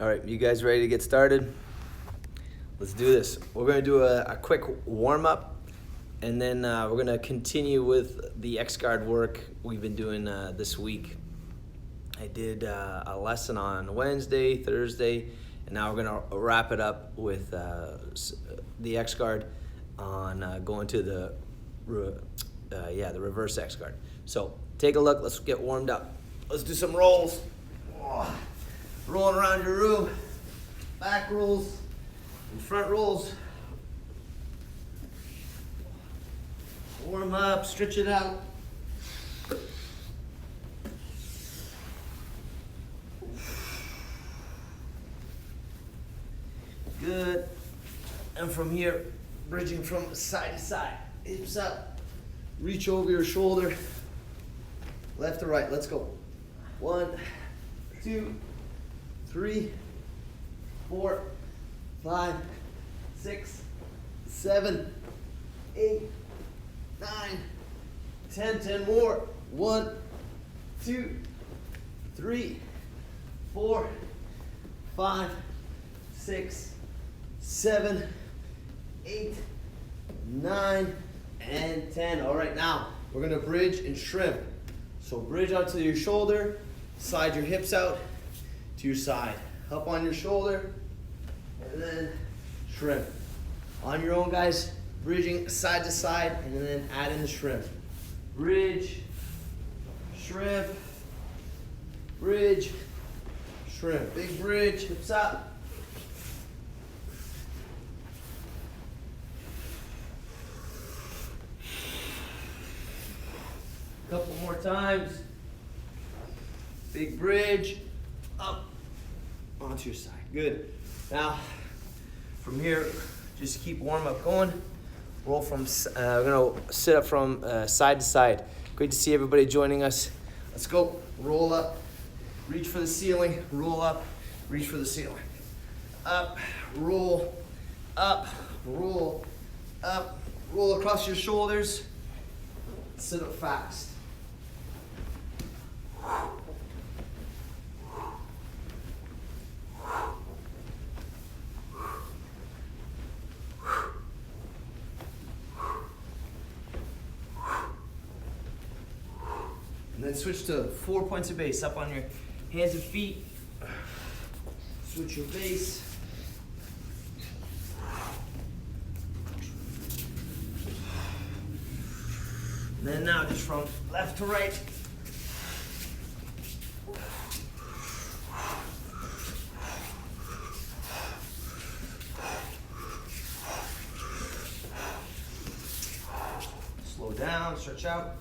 All right, you guys ready to get started? Let's do this. We're gonna do a quick warm-up, and then we're gonna continue with the X-Guard work we've been doing this week. I did a lesson on Wednesday, Thursday, and now we're gonna wrap it up with the X-Guard on going to the reverse X-Guard. So take a look, let's get warmed up. Let's do some rolls. Rolling around your room, back rolls and front rolls. Warm up, stretch it out. Good. And from here, bridging from side to side, hips up, reach over your shoulder, left to right. Let's go. 1, 2, 3, 4, 5, 6, 7, 8, 9, 10. 10 more. 1, 2, 3, 4, 5, 6, 7, 8, 9, and 10. All right, now we're gonna bridge and shrimp. So bridge out to your shoulder, slide your hips out to your side, up on your shoulder, and then shrimp. On your own, guys, bridging side to side, and then add in the shrimp. Bridge, shrimp, bridge, shrimp. Big bridge, hips up. Couple more times. Big bridge, up onto your side. Good. Now, from here, just keep warm up going. Roll from, we're gonna sit up from side to side. Great to see everybody joining us. Let's go. Roll up, reach for the ceiling, roll up, reach for the ceiling. Up, roll, up, roll, up, roll across your shoulders. Sit up fast. And then switch to 4 points of base. Up on your hands and feet. Switch your base. And then now just from left to right. Slow down, stretch out.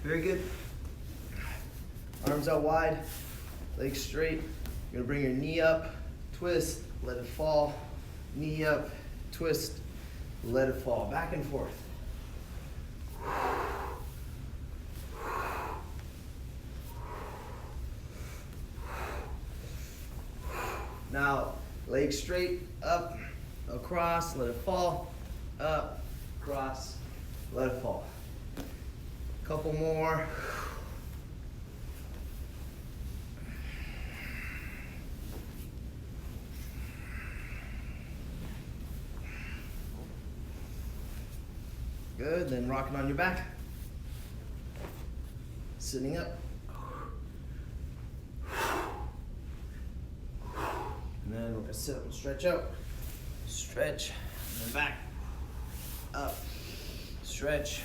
Very good. Arms out wide, legs straight. You're gonna bring your knee up, twist, let it fall. Knee up, twist, let it fall. Back and forth. Now, legs straight, up, across, let it fall. Up, across, let it fall. Couple more. Good, then rocking on your back. Sitting up. And then we're gonna sit up and stretch out. Stretch, and then back. Up, stretch.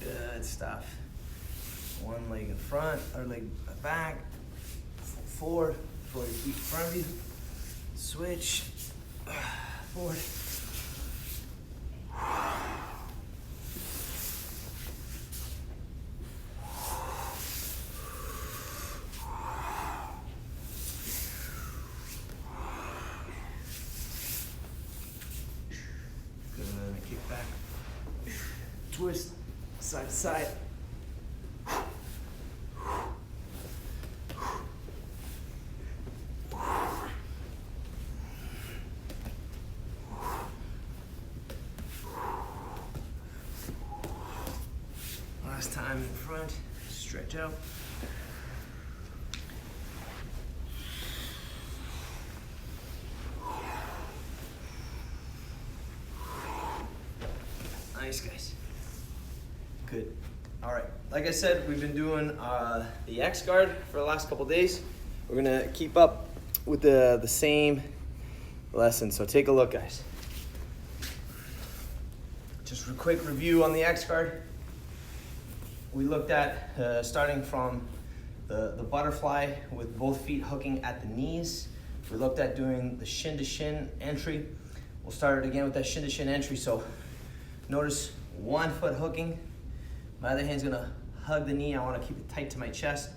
Good stuff. One leg in front, other leg back, forward, pull your feet in front of you, switch, forward. twist, side to side. Last time in front, stretch out. Nice, guys. Good. All right. Like I said, we've been doing the X guard for the last couple days. We're gonna keep up with the same lesson. So take a look, guys. Just a quick review on the X guard. We looked at starting from the butterfly with both feet hooking at the knees. We looked at doing the shin to shin entry. We'll start it again with that shin to shin entry. So notice one foot hooking. My other hand's gonna hug the knee. I wanna keep it tight to my chest.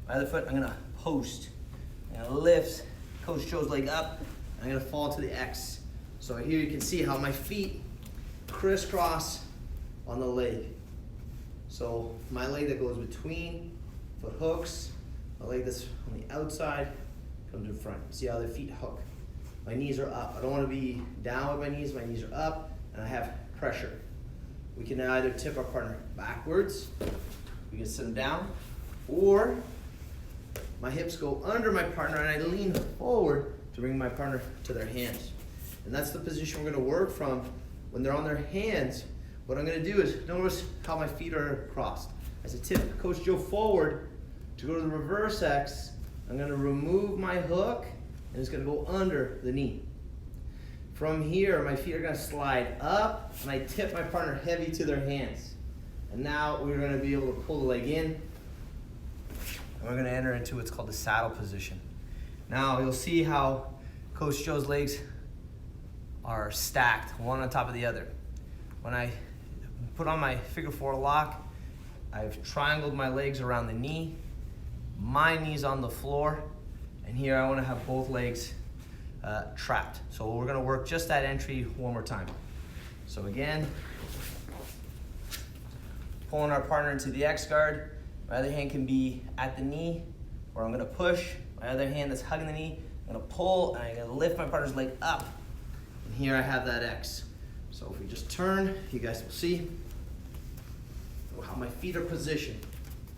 My other foot, I'm gonna post. I'm gonna lift Coach Joe's leg up. I'm gonna fall to the X. So here you can see how my feet crisscross on the leg. So my leg that goes between foot hooks, my leg that's on the outside comes in front. See how the feet hook. My knees are up. I don't want to be down with my knees are up, and I have pressure. We can either tip our partner backwards, we can sit them down, or my hips go under my partner and I lean forward to bring my partner to their hands. And that's the position we're going to work from when they're on their hands. What I'm going to do is notice how my feet are crossed. As I tip Coach Joe forward to go to the reverse X, I'm going to remove my hook and it's going to go under the knee. From here, my feet are going to slide up and I tip my partner heavy to their hands. And now we're going to be able to pull the leg in and we're going to enter into what's called the saddle position. Now you'll see how Coach Joe's legs are stacked, one on top of the other. When I put on my figure four lock, I've triangled my legs around the knee, my knee's on the floor, and here I want to have both legs trapped. So we're going to work just that entry one more time. So again, pulling our partner into the X guard. My other hand can be at the knee, or I'm going to push. My other hand that's hugging the knee, I'm going to pull, and I'm going to lift my partner's leg up. And here I have that X. So if we just turn, you guys will see how my feet are positioned.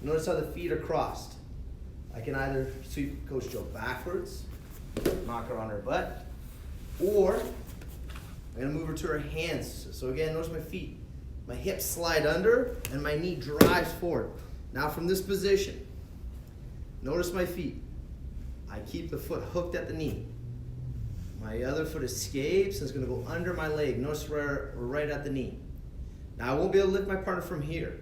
Notice how the feet are crossed. I can either sweep Coach Joe backwards, knock her on her butt, or I'm gonna move her to her hands. So again, notice my feet. My hips slide under and my knee drives forward. Now from this position, notice my feet. I keep the foot hooked at the knee. My other foot escapes and it's gonna go under my leg. Notice we're right at the knee. Now I won't be able to lift my partner from here.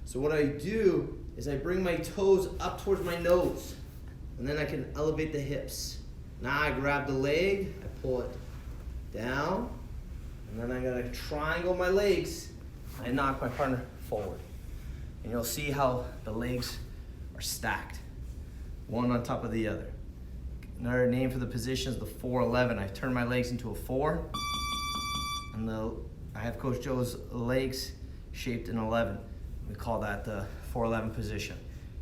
So what I do is I bring my toes up towards my nose and then I can elevate the hips. Now I grab the leg, I pull it down, and then I'm gonna triangle my legs. I knock my partner forward. And you'll see how the legs are stacked, one on top of the other. Another name for the position is the 411. I turn my legs into a 4, and I have Coach Joe's legs shaped in 11. We call that the 411 position.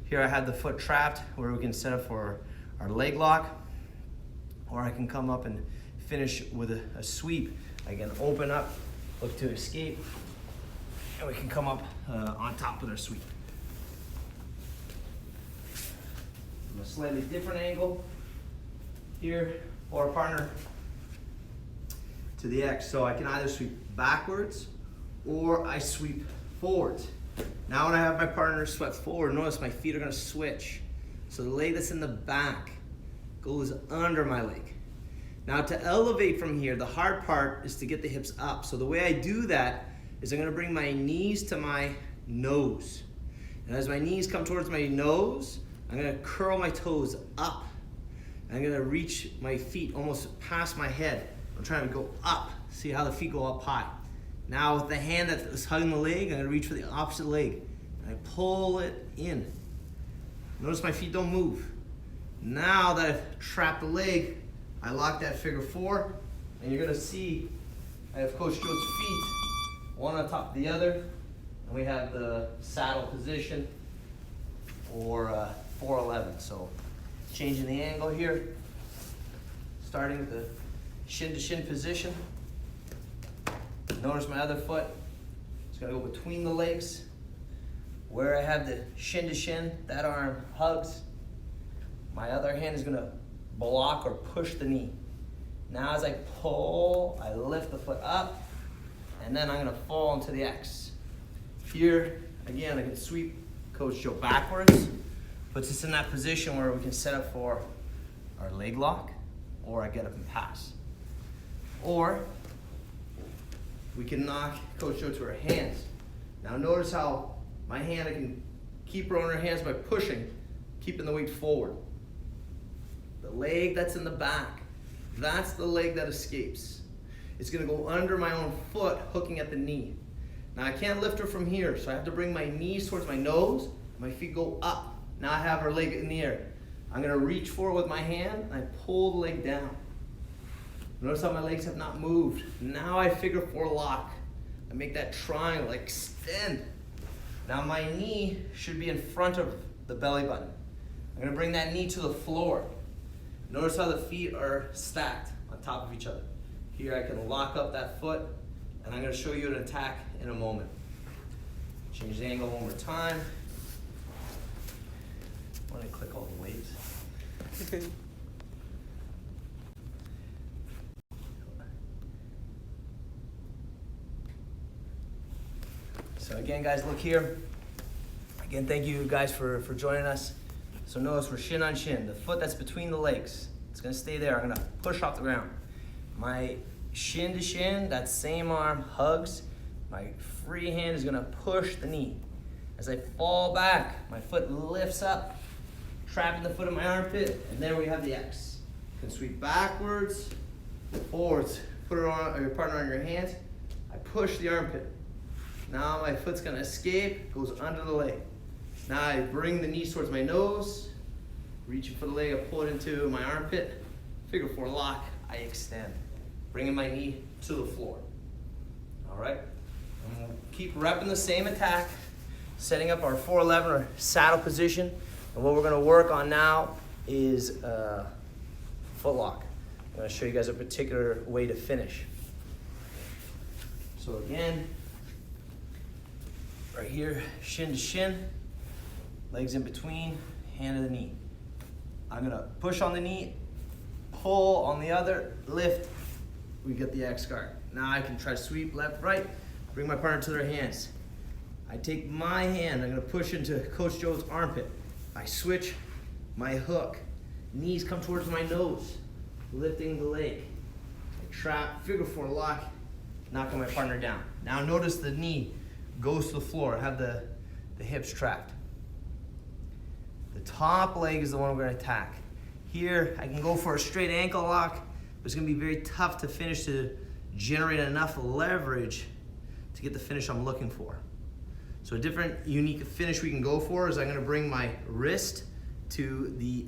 Here I have the foot trapped where we can set up for our leg lock, or I can come up and finish with a sweep. I can open up, look to escape, and we can come up on top with our sweep. From a slightly different angle, here, or a partner to the X. So I can either sweep backwards or I sweep forwards. Now when I have my partner swept forward, notice my feet are gonna switch. So the leg that's in the back goes under my leg. Now to elevate from here, the hard part is to get the hips up. So the way I do that is I'm gonna bring my knees to my nose. And as my knees come towards my nose, I'm gonna curl my toes up. I'm gonna reach my feet almost past my head. I'm trying to go up. See how the feet go up high. Now with the hand that's hugging the leg, I'm gonna reach for the opposite leg. And I pull it in. Notice my feet don't move. Now that I've trapped the leg, I lock that figure 4, and you're gonna see I have Coach Joe's feet, one on top of the other. And we have the saddle position or 411. So changing the angle here, starting with the shin to shin position. Notice my other foot is gonna go between the legs. Where I have the shin to shin, that arm hugs. My other hand is gonna block or push the knee. Now as I pull, I lift the foot up, and then I'm gonna fall into the X. Here, again, I can sweep Coach Joe backwards, puts us in that position where we can set up for our leg lock, or I get up and pass. Or we can knock Coach Joe to her hands. Now notice how my hand, I can keep her on her hands by pushing, keeping the weight forward. The leg that's in the back, that's the leg that escapes. It's gonna go under my own foot, hooking at the knee. Now I can't lift her from here, so I have to bring my knees towards my nose, my feet go up. Now I have her leg in the air. I'm gonna reach forward with my hand, and I pull the leg down. Notice how my legs have not moved. Now I figure 4 lock. I make that triangle, I extend. Now my knee should be in front of the belly button. I'm gonna bring that knee to the floor. Notice how the feet are stacked on top of each other. Here I can lock up that foot, and I'm gonna show you an attack in a moment. Change the angle one more time. I wanna click all the waves. So again, guys, look here. Again, thank you guys for joining us. So notice we're shin on shin. The foot that's between the legs, it's gonna stay there. I'm gonna push off the ground. My shin to shin, that same arm hugs. My free hand is gonna push the knee. As I fall back, my foot lifts up, trapping the foot in my armpit, and there we have the X. You can sweep backwards, forwards. Put her on, or your partner on your hands. I push the armpit. Now my foot's gonna escape, goes under the leg. Now I bring the knees towards my nose, reaching for the leg, I pull it into my armpit, figure 4 lock, I extend. Bringing my knee to the floor. All right, and we'll keep repping the same attack, setting up our 411 or saddle position. And what we're gonna work on now is foot lock. I'm gonna show you guys a particular way to finish. So again, right here, shin to shin, legs in between, hand to the knee. I'm gonna push on the knee, pull on the other, lift, we get the X guard. Now I can try to sweep left, right, bring my partner to their hands. I take my hand, I'm gonna push into Coach Joe's armpit. I switch my hook, knees come towards my nose, lifting the leg. I trap, figure 4 lock, knocking my partner down. Now notice the knee goes to the floor, have the hips trapped. The top leg is the one we're gonna attack. Here, I can go for a straight ankle lock, but it's gonna be very tough to finish to generate enough leverage to get the finish I'm looking for. So a different unique finish we can go for is I'm gonna bring my wrist to the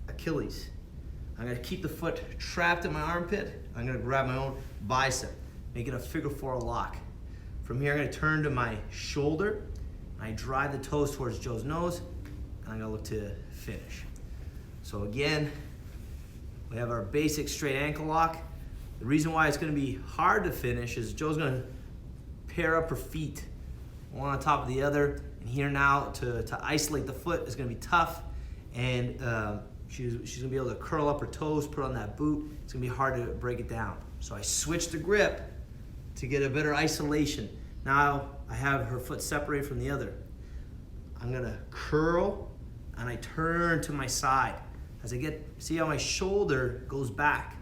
Achilles. I'm gonna keep the foot trapped in my armpit. I'm gonna grab my own bicep, make it a figure 4 lock. From here, I'm gonna turn to my shoulder. I drive the toes towards Joe's nose, and I'm gonna look to finish. So again, we have our basic straight ankle lock. The reason why it's gonna be hard to finish is Joe's gonna pair up her feet, one on top of the other, and here now to isolate the foot is gonna be tough, and she's gonna be able to curl up her toes, put on that boot. It's gonna be hard to break it down. So I switch the grip to get a better isolation. Now I have her foot separated from the other. I'm gonna curl and I turn to my side. As I see how my shoulder goes back.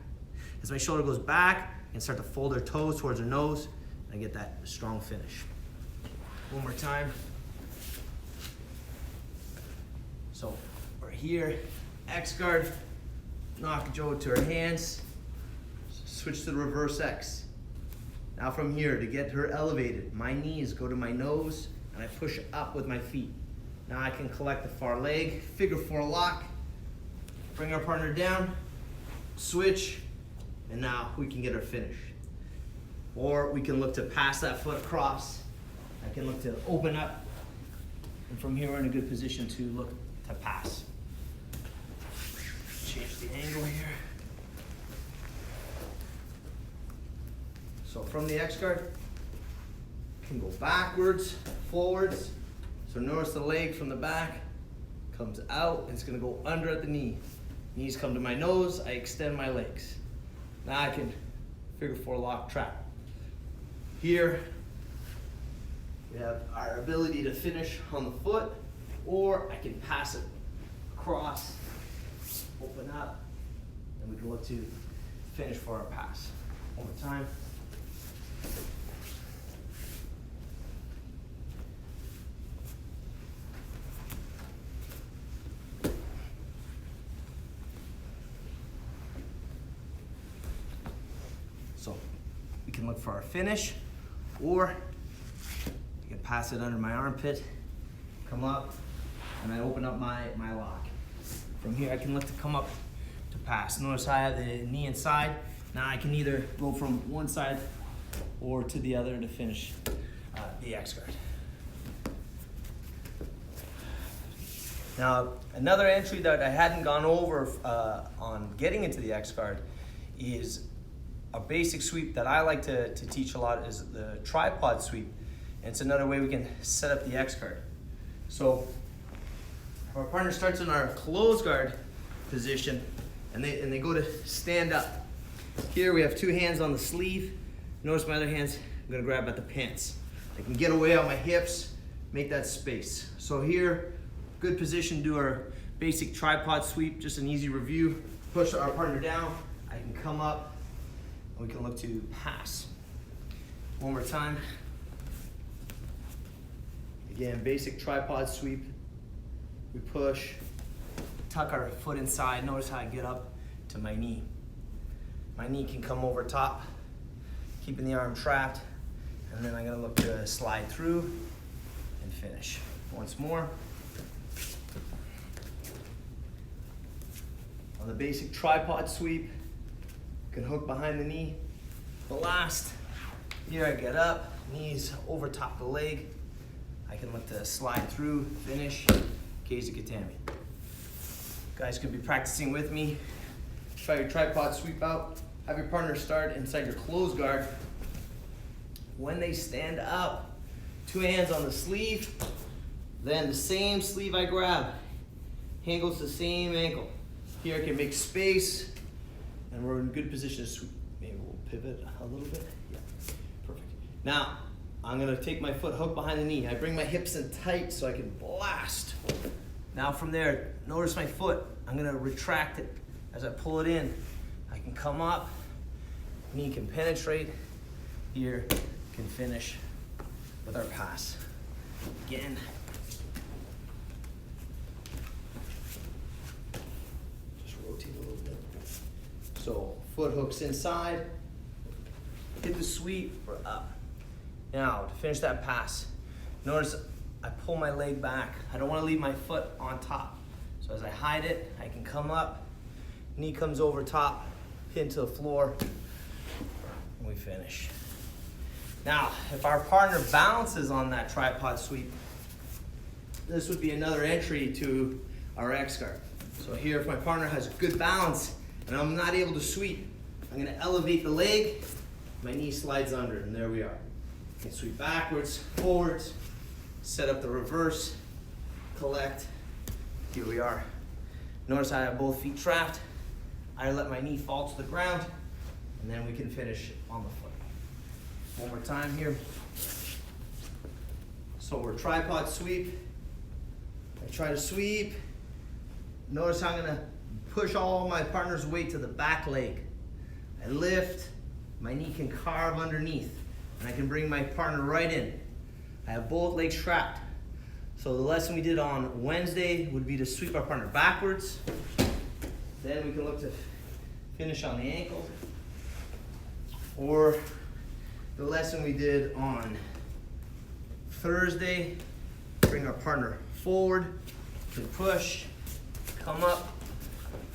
As my shoulder goes back, I can start to fold her toes towards her nose, and I get that strong finish. One more time. So we're here, X guard, knock Joe to her hands, switch to the reverse X. Now from here, to get her elevated, my knees go to my nose and I push up with my feet. Now I can collect the far leg, figure 4 lock, bring our partner down, switch, and now we can get our finish. Or we can look to pass that foot across I can look to open up, and from here we're in a good position to look to pass. Change the angle here. So from the X guard, can go backwards, forwards. So notice the leg from the back comes out, and it's gonna go under at the knee. Knees come to my nose, I extend my legs. Now I can figure four lock trap. Here, we have our ability to finish on the foot, or I can pass it across, open up, and we can look to finish for our pass. One more time. So we can look for our finish, or you can pass it under my armpit, come up, and I open up my lock. From here I can look to come up to pass. Notice I have the knee inside. Now I can either go from one side or to the other to finish the X guard. Now another entry that I hadn't gone over on getting into the X guard is a basic sweep that I like to teach a lot is the tripod sweep. And it's another way we can set up the X guard. So our partner starts in our closed guard position, and they go to stand up. Here we have two hands on the sleeve. Notice my other hand's I'm gonna grab at the pants. I can get away on my hips, make that space. So here, good position to do our basic tripod sweep, just an easy review. Push our partner down, I can come up, and we can look to pass. One more time. Again, basic tripod sweep. We push, tuck our foot inside. Notice how I get up to my knee. My knee can come over top, keeping the arm trapped, and then I'm gonna look to slide through and finish. Once more. On the basic tripod sweep, you can hook behind the knee. The last, here I get up, knees over top the leg. I can look to slide through, finish, Keizu Katami. Guys could be practicing with me. Try your tripod sweep out. Have your partner start inside your closed guard. When they stand up, two hands on the sleeve, then the same sleeve I grab. Hand goes to the same ankle. Here I can make space, and we're in good position to sweep. Maybe we'll pivot a little bit. Yeah, perfect. Now, I'm gonna take my foot hook behind the knee. I bring my hips in tight so I can blast. Now from there, notice my foot. I'm gonna retract it as I pull it in. I can come up, knee can penetrate. Here, can finish with our pass. Again. Just rotate a little bit. So, foot hooks inside, hit the sweep, we're up. Now, to finish that pass, notice I pull my leg back. I don't want to leave my foot on top. So as I hide it, I can come up, knee comes over top, pin to the floor, and we finish. Now, if our partner balances on that tripod sweep, this would be another entry to our X guard. So here, if my partner has good balance and I'm not able to sweep, I'm gonna elevate the leg, my knee slides under, and there we are. I can sweep backwards, forwards, set up the reverse, collect, here we are. Notice I have both feet trapped. I let my knee fall to the ground, and then we can finish on the foot. One more time here. So we're tripod sweep. I try to sweep. Notice how I'm gonna push all my partner's weight to the back leg. I lift, my knee can carve underneath, and I can bring my partner right in. I have both legs trapped. So the lesson we did on Wednesday would be to sweep our partner backwards. Then we can look to finish on the ankle. Or the lesson we did on Thursday, bring our partner forward, can push, come up.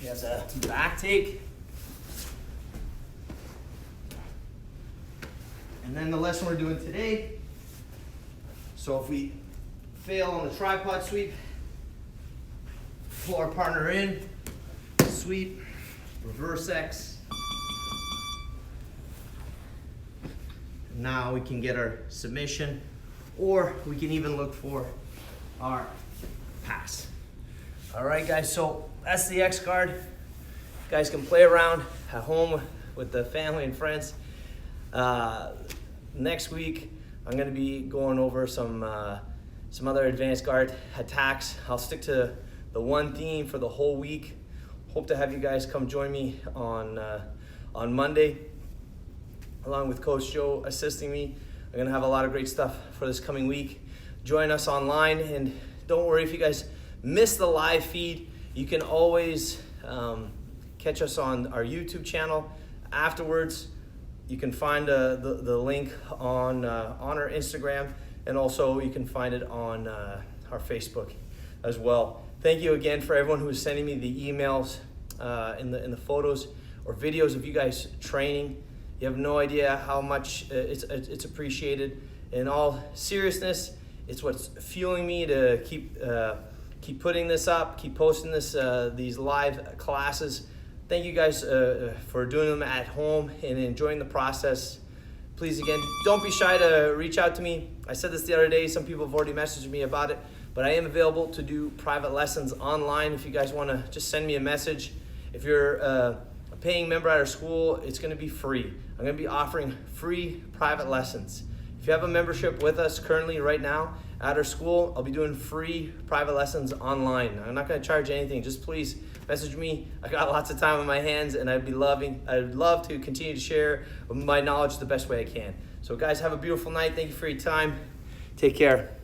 He has a back take. And then the lesson we're doing today, So if we fail on the tripod sweep, pull our partner in, sweep, reverse X. Now we can get our submission, or we can even look for our pass. All right, guys, so that's the X guard. You guys can play around at home with the family and friends. Next week, I'm gonna be going over some other advanced guard attacks. I'll stick to the one theme for the whole week. Hope to have you guys come join me on Monday, along with Coach Joe assisting me. I'm gonna have a lot of great stuff for this coming week. Join us online, and don't worry if you guys miss the live feed. You can always catch us on our YouTube channel afterwards. You can find the link on our Instagram, and also you can find it on our Facebook as well. Thank you again for everyone who is sending me the emails in the photos or videos of you guys training. You have no idea how much it's appreciated. In all seriousness, it's what's fueling me to keep putting this up, keep posting these live classes. Thank you guys for doing them at home and enjoying the process. Please, again, don't be shy to reach out to me. I said this the other day. Some people have already messaged me about it, but I am available to do private lessons online if you guys want to just send me a message. If you're a paying member at our school, it's going to be free. I'm going to be offering free private lessons. If you have a membership with us currently right now at our school, I'll be doing free private lessons online. I'm not going to charge anything. Just please message me. I got lots of time on my hands, and I'd love to continue to share my knowledge the best way I can. So guys, have a beautiful night. Thank you for your time. Take care.